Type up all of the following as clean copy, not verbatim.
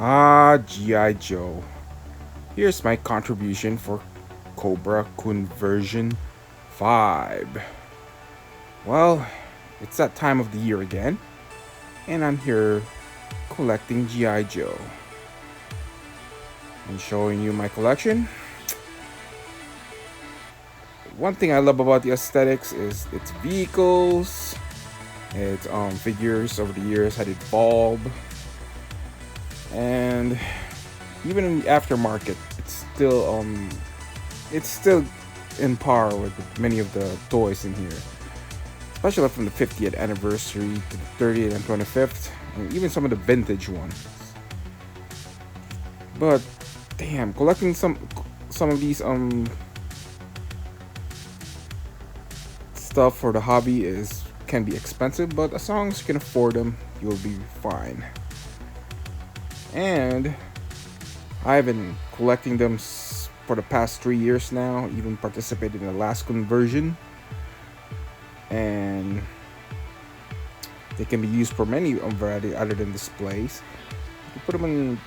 G.I. Joe. Here's my contribution for Cobra Conversion V. Well, it's that time of the year again, and I'm here collecting G.I. Joe. And showing you my collection. One thing I love about the aesthetics is its vehicles, its figures over the years had evolved, and even in the aftermarket, it's still in par with many of the toys in here, especially from the 50th anniversary to the 30th and 25th, and even some of the vintage ones. But damn, collecting some of these stuff for the hobby can be expensive, but as long as you can afford them, you'll be fine. And I've been collecting them for the past 3 years now, even participated in the last conversion. And they can be used for many variety other than displays. You put them in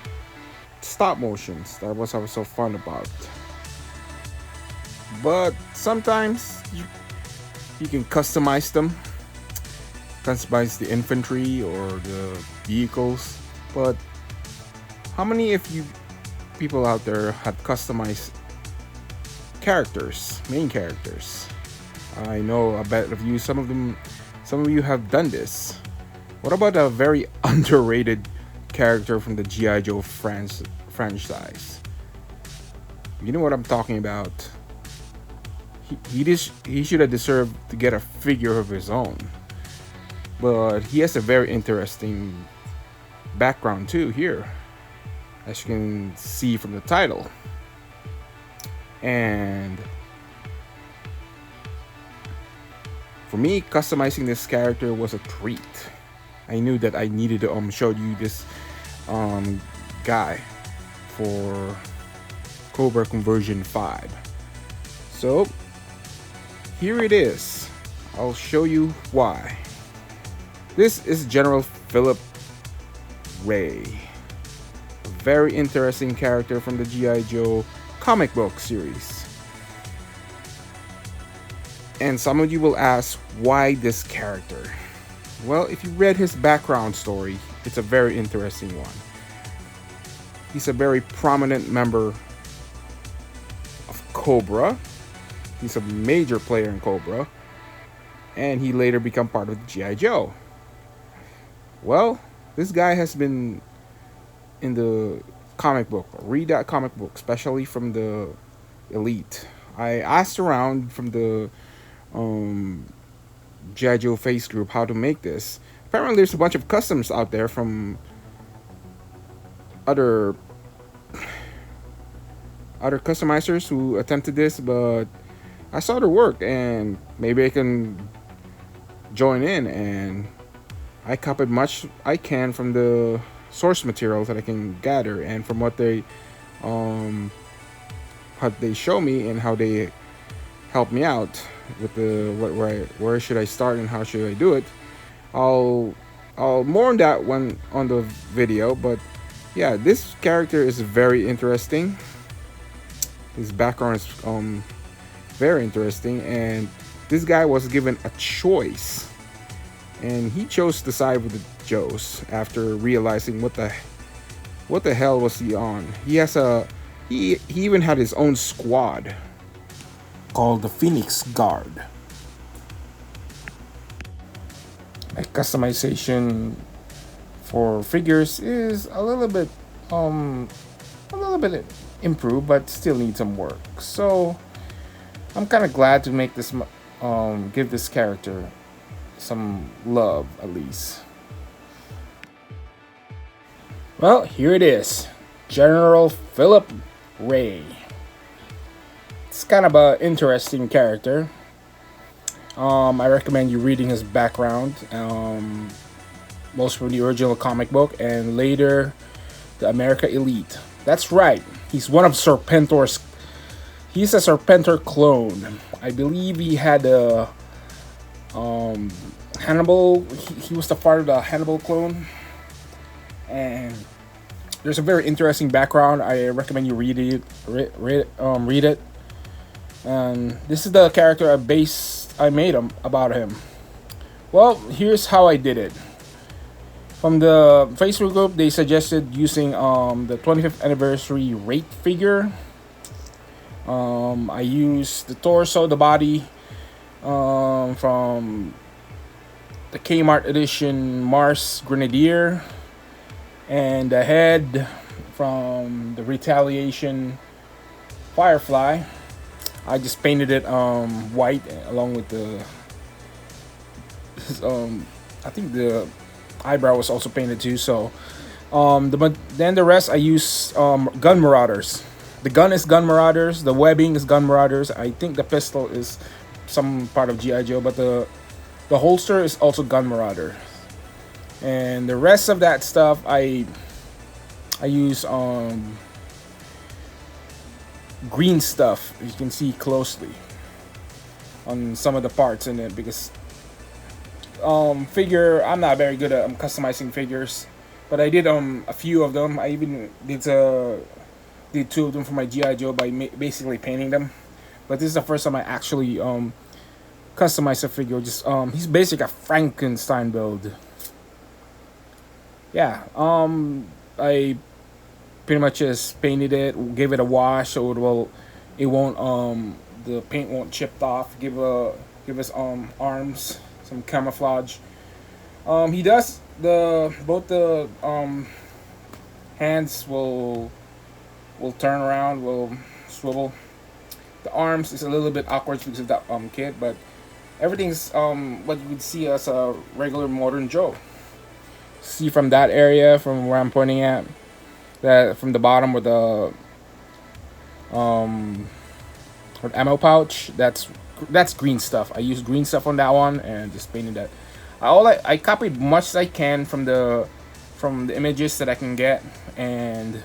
stop motions. That was what was so fun about. But sometimes you can customize them. Customize the infantry or the vehicles. But how many of you people out there have customized characters, main characters? I know a bet of you, some of you have done this. What about a very underrated character from the G.I. Joe franchise? You know what I'm talking about. He should have deserved to get a figure of his own. But he has a very interesting background too here, as you can see from the title. And for me, customizing this character was a treat. I knew that I needed to show you this guy for Cobra Conversion V. So here it is. I'll show you why. This is General Philip Ray, a very interesting character from the G.I. Joe comic book series. And some of you will ask, why this character? Well, if you read his background story, it's a very interesting one. He's a very prominent member of Cobra. He's a major player in Cobra. And he later became part of G.I. Joe. Well, this guy has been in the comic book. Read that comic book, especially from the Elite. I asked around from the G.I. Joe Face group how to make this. Apparently there's a bunch of customs out there from other customizers who attempted this, but I saw their work and maybe I can join in, and I copied much I can from the source materials that I can gather and from what they show me and how they help me out with the where should I start and how should I do it. I'll more on that one on the video, but yeah, this character is very interesting. His background is very interesting, and this guy was given a choice, and he chose to side with the Joes after realizing what the hell was he on. He even had his own squad called the Phoenix Guard. A customization for figures is a little bit improved, but still needs some work. So I'm kind of glad to make this give this character some love at least. Well, here it is, General Philip Ray. It's kind of an interesting character. I recommend you reading his background, most from the original comic book and later the America Elite. That's right, he's one of Serpentor's. He's a Serpentor clone. I believe he had a Hannibal. He was the father of the Hannibal clone, and there's a very interesting background. I recommend you read it. Read it. And this is the character I made him about him. Well, here's how I did it. From the Facebook group, they suggested using the 25th anniversary rate figure. I used the torso, the body from the Kmart edition Mars Grenadier, and the head from the Retaliation Firefly. I just painted it white along with the I think the eyebrow was also painted too. So but then the rest I use gun marauders. The gun is gun marauders. The webbing is gun marauders. I think the pistol is some part of GI Joe, but the holster is also gun marauder. And the rest of that stuff I use green stuff. You can see closely on some of the parts in it because figure I'm not very good at customizing figures, but I did a few of them. I even did two of them for my GI Joe by basically painting them. But this is the first time I actually customized a figure. Just he's basically a Frankenstein build. Yeah. I pretty much just painted it, gave it a wash so it won't the paint won't chip off. Give his arms some camouflage. He does the both the hands will turn around, will swivel. The arms is a little bit awkward because of that kit, but everything's what you would see as a regular modern Joe. See from that area, from where I'm pointing at, that from the bottom with ammo pouch. That's green stuff. I used green stuff on that one and just painted that. I copied much as I can from the images that I can get, and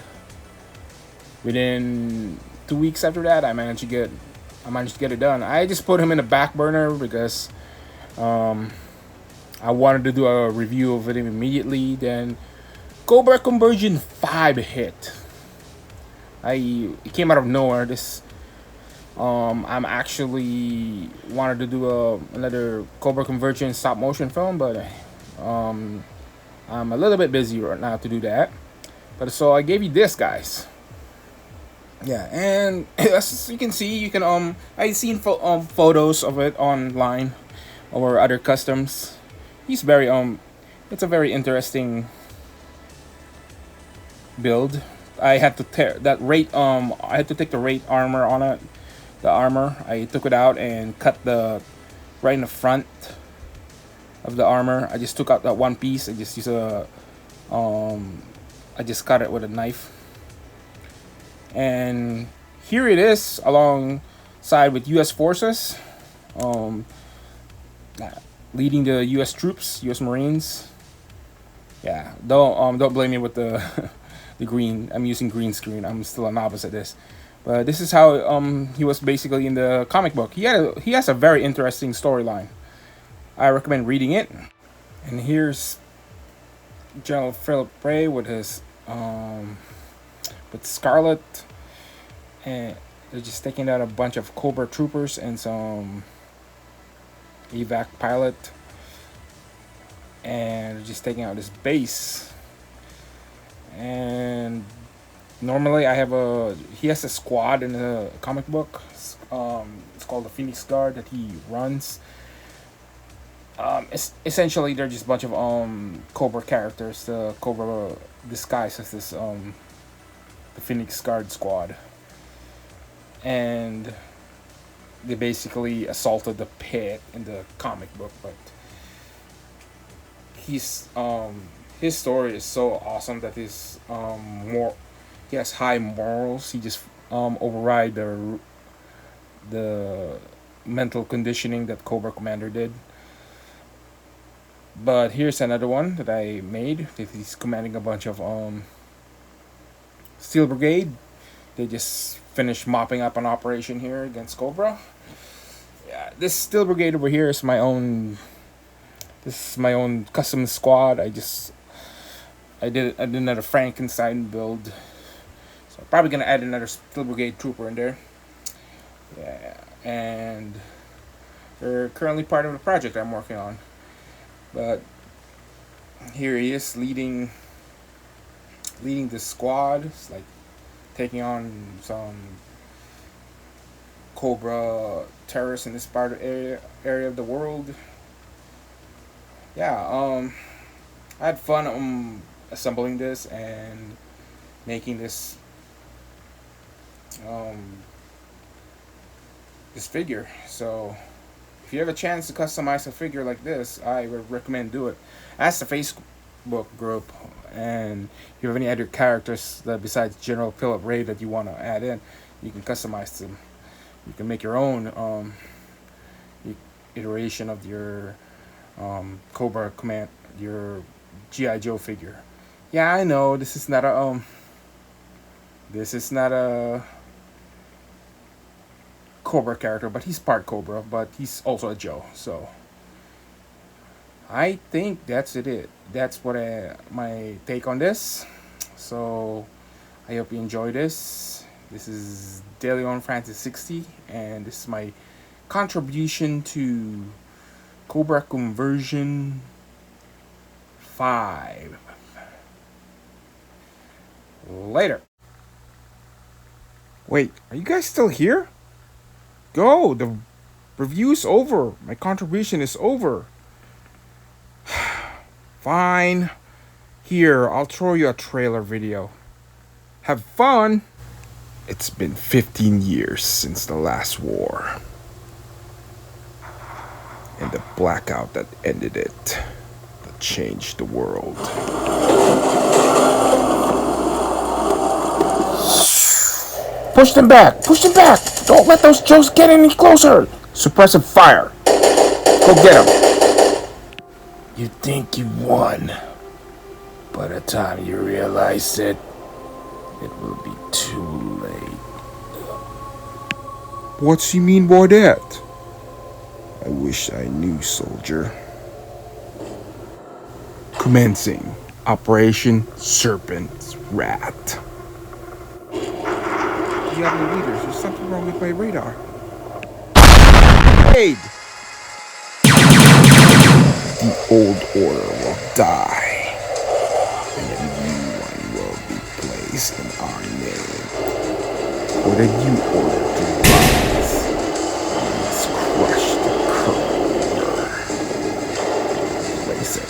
within 2 weeks after that, I managed to get it done. I just put him in the back burner because I wanted to do a review of it immediately. Then Cobra Convergence V hit. It came out of nowhere. I'm actually wanted to do another Cobra Convergence stop motion film, but I'm a little bit busy right now to do that. But so I gave you this, guys. Yeah, and as you can see, you can I seen photos of it online or other customs. He's very it's a very interesting build. I had to tear that rate I had to take the rate armor on it. The armor, I took it out and cut the right in the front of the armor. I just took out that one piece. I just used I just cut it with a knife. And here it is alongside with US forces, um, leading the US troops, US Marines. Yeah, don't blame me with the the green. I'm using green screen. I'm still a novice at this. But this is how he was basically in the comic book. He has a very interesting storyline. I recommend reading it. And here's General Philip Ray with Scarlet, and they're just taking out a bunch of Cobra troopers and some evac pilot, and they're just taking out this base. And normally he has a squad in the comic book. It's called the Phoenix Guard that he runs. Essentially they're just a bunch of Cobra characters. The Cobra disguised as this the Phoenix Guard squad, and they basically assaulted the pit in the comic book. But his story is so awesome that he has high morals. He just override the mental conditioning that Cobra Commander did. But here's another one that I made. He's commanding a bunch of Steel Brigade. They just finished mopping up an operation here against Cobra. Yeah, this Steel Brigade over here is my own. This is my own custom squad. I just I did another Frankenstein build, so I'm probably gonna add another Steel Brigade Trooper in there. Yeah, and they're currently part of the project I'm working on. But here he is leading the squad. It's like taking on some Cobra terrorists in this part of area of the world. Yeah, I had fun assembling this and making um, this figure. So if you have a chance to customize a figure like this, I would recommend do it. Ask the Facebook group, and if you have any other characters that besides General Philip Ray that you want to add in, you can customize them. You can make your own iteration of your Cobra Command, your GI Joe figure. Yeah, I know this is not a Cobra character, but he's part Cobra, but he's also a Joe. So I think that's it. That's my take on this. So I hope you enjoy this. This is DeLeon Francis 60, and this is my contribution to Cobra Conversion 5. Later. Wait, are you guys still here? Go, the review's over. My contribution is over. Fine. Here, I'll throw you a trailer video. Have fun! It's been 15 years since the last war. And the blackout that ended it. That changed the world. Push them back! Push them back! Don't let those Joes get any closer! Suppressive fire! Go get them! You think you won. By the time you realize it will be too late. What's he mean by that? I wish I knew, soldier. Commencing Operation Serpent's Rat. You have any leaders? There's something wrong with my radar. Aid! The old order will die. And a new one will be placed in our name. Or the new order to rise. We must crush the current order. Place it.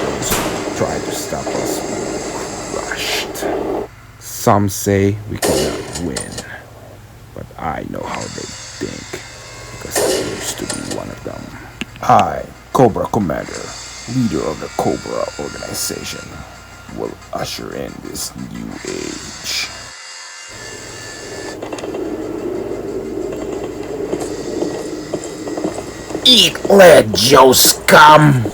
Those who try to stop us will be crushed. Some say we cannot win, but I know how they think, because I used to be one of them. I, Cobra Commander, leader of the Cobra organization, will usher in this new age. Eat lead, Joe scum!